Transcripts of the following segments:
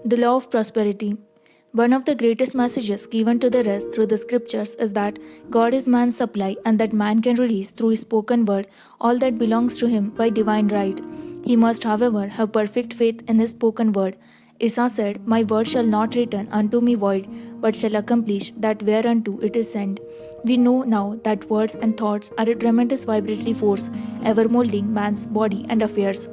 The law of prosperity. One of the greatest messages given to the rest through the scriptures is that God is man's supply and that man can release through his spoken word all that belongs to him by divine right. He must, however, have perfect faith in his spoken word. Isa said, "My word shall not return unto me void, but shall accomplish that whereunto it is sent." We know now that words and thoughts are a tremendous vibratory force, ever molding man's body and affairs.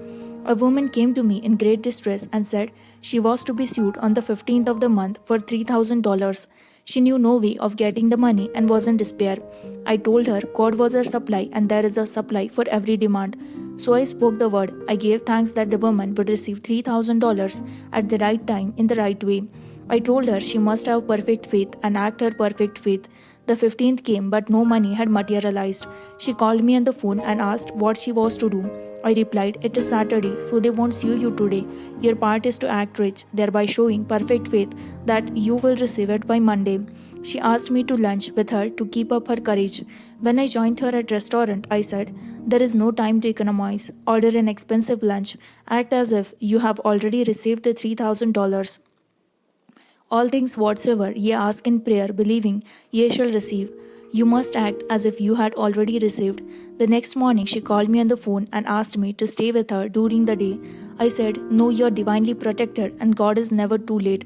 A woman came to me in great distress and said she was to be sued on the 15th of the month for $3,000. She knew no way of getting the money and was in despair. I told her God was her supply and there is a supply for every demand. So I spoke the word. I gave thanks that the woman would receive $3,000 at the right time in the right way. I told her she must have perfect faith and act her perfect faith. The 15th came, but no money had materialized. She called me on the phone and asked what she was to do. I replied, "It is Saturday, so they won't sue you today. Your part is to act rich, thereby showing perfect faith that you will receive it by Monday." She asked me to lunch with her to keep up her courage. When I joined her at restaurant, I said, "There is no time to economize. Order an expensive lunch. Act as if you have already received the $3,000. All things whatsoever ye ask in prayer, believing, ye shall receive." You must act as if you had already received. The next morning, she called me on the phone and asked me to stay with her during the day. I said, "No, you're divinely protected and God is never too late."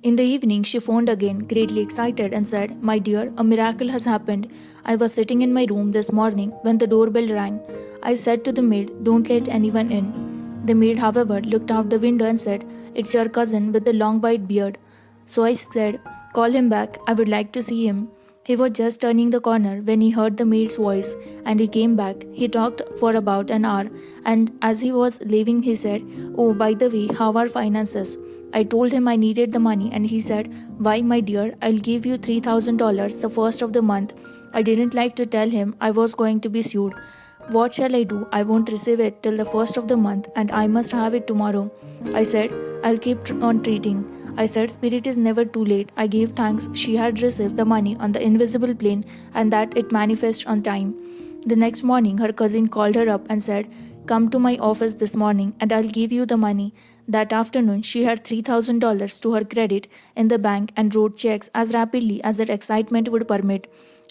In the evening, she phoned again, greatly excited, and said, "My dear, a miracle has happened. I was sitting in my room this morning when the doorbell rang. I said to the maid, 'Don't let anyone in.' The maid, however, looked out the window and said, 'It's your cousin with the long white beard.' So I said, 'Call him back. I would like to see him.' He was just turning the corner when he heard the maid's voice, and he came back. He talked for about an hour, and as he was leaving, he said, 'Oh, by the way, how are finances?' I told him I needed the money, and he said, 'Why, my dear, I'll give you $3,000 the first of the month.' I didn't like to tell him I was going to be sued. 'What shall I do? I won't receive it till the first of the month, and I must have it tomorrow.' I said, 'I'll keep on treating.' I said, 'Spirit is never too late.' I gave thanks she had received the money on the invisible plane and that it manifests on time. The next morning, her cousin called her up and said, 'Come to my office this morning and I'll give you the money.' That afternoon, she had $3,000 to her credit in the bank and wrote checks as rapidly as her excitement would permit.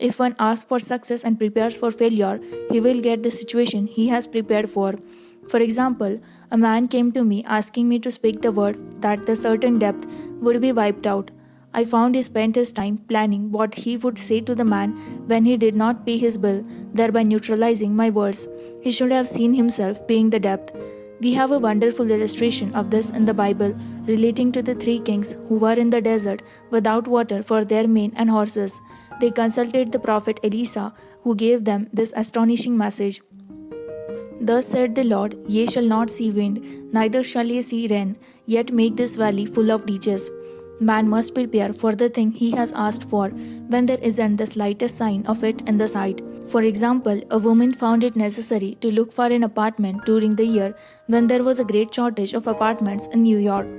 If one asks for success and prepares for failure, he will get the situation he has prepared for. For example, a man came to me asking me to speak the word that the certain debt would be wiped out. I found he spent his time planning what he would say to the man when he did not pay his bill, thereby neutralizing my words. He should have seen himself paying the debt. We have a wonderful illustration of this in the Bible relating to the three kings who were in the desert without water for their men and horses. They consulted the prophet Elisha, who gave them this astonishing message. "Thus said the Lord, Ye shall not see wind, neither shall ye see rain, yet make this valley full of ditches." Man must prepare for the thing he has asked for when there isn't the slightest sign of it in the sight. For example, a woman found it necessary to look for an apartment during the year when there was a great shortage of apartments in New York.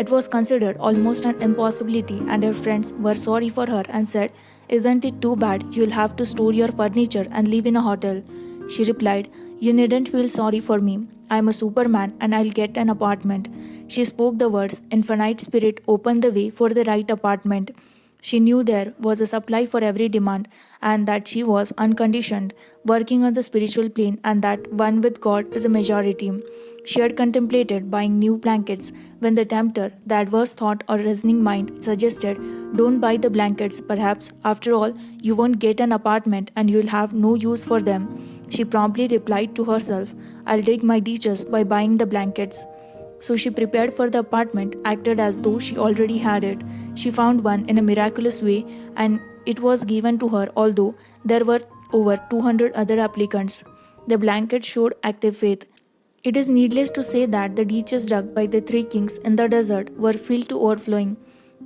It was considered almost an impossibility, and her friends were sorry for her and said, "Isn't it too bad you'll have to store your furniture and live in a hotel?" She replied, "You needn't feel sorry for me. I'm a superman and I'll get an apartment." She spoke the words, Infinite Spirit opened the way for the right apartment. She knew there was a supply for every demand and that she was unconditioned, working on the spiritual plane, and that one with God is a majority. She had contemplated buying new blankets when the tempter, the adverse thought or reasoning mind, suggested, "Don't buy the blankets. Perhaps, after all, you won't get an apartment and you'll have no use for them." She promptly replied to herself, "I'll dig my ditches by buying the blankets." So she prepared for the apartment, acted as though she already had it. She found one in a miraculous way, and it was given to her, although there were over 200 other applicants. The blanket showed active faith. It is needless to say that the ditches dug by the three kings in the desert were filled to overflowing.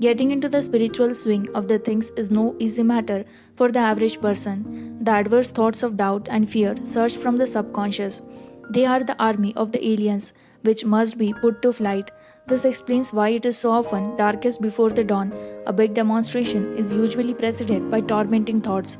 Getting into the spiritual swing of the things is no easy matter for the average person. The adverse thoughts of doubt and fear surge from the subconscious. They are the army of the aliens, which must be put to flight. This explains why it is so often darkest before the dawn. A big demonstration is usually preceded by tormenting thoughts.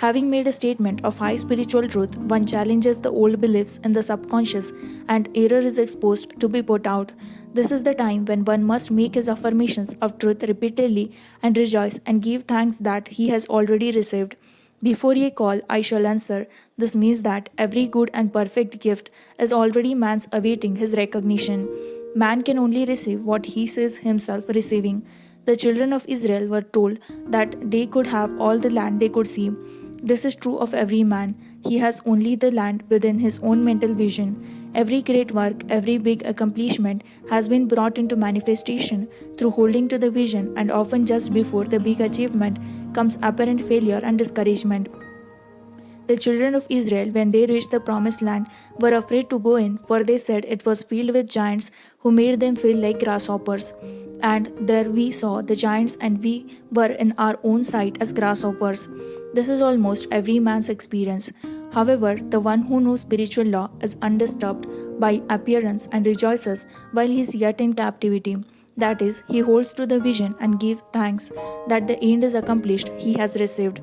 Having made a statement of high spiritual truth, one challenges the old beliefs in the subconscious and error is exposed to be put out. This is the time when one must make his affirmations of truth repeatedly and rejoice and give thanks that he has already received. Before ye call, I shall answer. This means that every good and perfect gift is already man's awaiting his recognition. Man can only receive what he sees himself receiving. The children of Israel were told that they could have all the land they could see. This is true of every man. He has only the land within his own mental vision. Every great work, every big accomplishment has been brought into manifestation through holding to the vision, and often just before the big achievement comes apparent failure and discouragement. The children of Israel, when they reached the promised land, were afraid to go in, for they said it was filled with giants who made them feel like grasshoppers. And there we saw the giants, and we were in our own sight as grasshoppers. This is almost every man's experience. However, the one who knows spiritual law is undisturbed by appearance and rejoices while he is yet in captivity. That is, he holds to the vision and gives thanks that the end is accomplished he has received.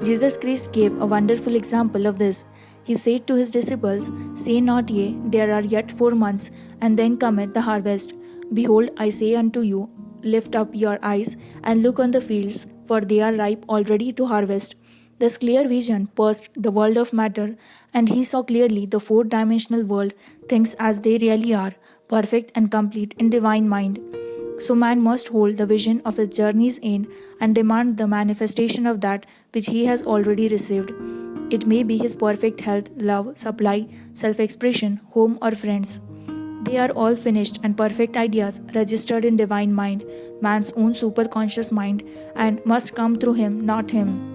Jesus Christ gave a wonderful example of this. He said to his disciples, Say not ye, there are yet 4 months, and then cometh the harvest. Behold, I say unto you, lift up your eyes and look on the fields, for they are ripe already to harvest. This clear vision pierced the world of matter, and he saw clearly the 4-dimensional world, things as they really are, perfect and complete in divine mind. So man must hold the vision of his journey's end and demand the manifestation of that which he has already received. It may be his perfect health, love, supply, self-expression, home or friends. They are all finished and perfect ideas registered in divine mind, man's own superconscious mind, and must come through him, not him.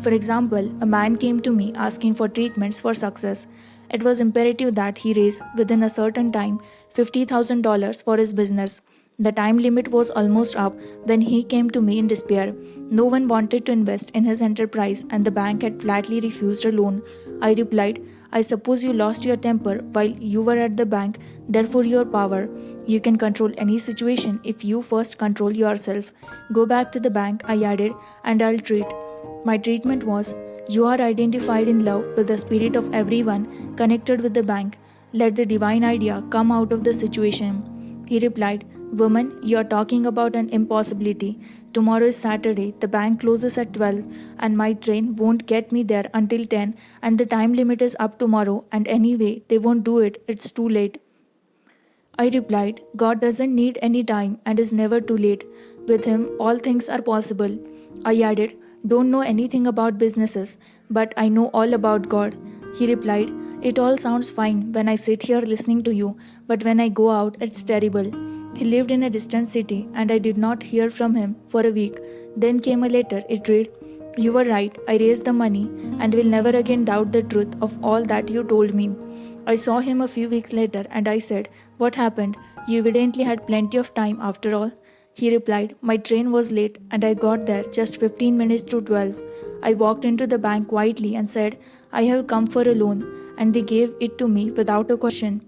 For example, a man came to me asking for treatments for success. It was imperative that he raise within a certain time $50,000 for his business. The time limit was almost up when he came to me in despair. No one wanted to invest in his enterprise and the bank had flatly refused a loan. I replied, I suppose you lost your temper while you were at the bank, therefore your power. You can control any situation if you first control yourself. Go back to the bank, I added, and I'll treat. My treatment was, you are identified in love with the spirit of everyone connected with the bank. Let the divine idea come out of the situation. He replied, Woman, you are talking about an impossibility. Tomorrow is Saturday, the bank closes at 12, and my train won't get me there until 10, and the time limit is up tomorrow, and anyway, they won't do it, it's too late. I replied, God doesn't need any time and is never too late. With him, all things are possible. I added, Don't know anything about businesses, but I know all about God. He replied, It all sounds fine when I sit here listening to you, but when I go out, it's terrible. He lived in a distant city, and I did not hear from him for a week. Then came a letter. It read, You were right, I raised the money, and will never again doubt the truth of all that you told me. I saw him a few weeks later, and I said, What happened? You evidently had plenty of time after all. He replied, My train was late, and I got there just 15 minutes to 12. I walked into the bank quietly and said, I have come for a loan, and they gave it to me without a question.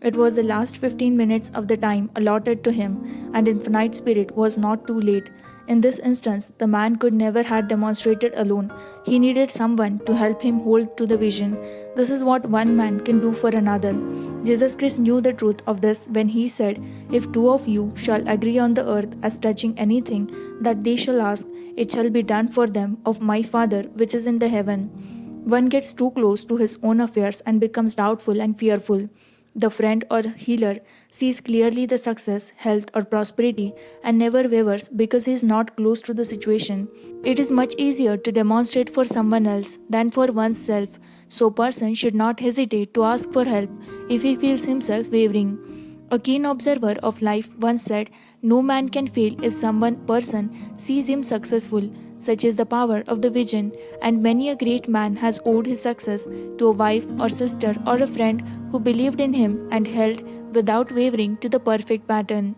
It was the last 15 minutes of the time allotted to him, and Infinite Spirit was not too late. In this instance, the man could never have demonstrated alone. He needed someone to help him hold to the vision. This is what one man can do for another. Jesus Christ knew the truth of this when he said, If 2 of you shall agree on the earth as touching anything that they shall ask, it shall be done for them of my Father which is in the heaven. One gets too close to his own affairs and becomes doubtful and fearful. The friend or healer sees clearly the success, health, or prosperity and never wavers because he is not close to the situation. It is much easier to demonstrate for someone else than for oneself, so a person should not hesitate to ask for help if he feels himself wavering. A keen observer of life once said, No man can fail if person sees him successful. Such is the power of the vision, and many a great man has owed his success to a wife or sister or a friend who believed in him and held without wavering to the perfect pattern.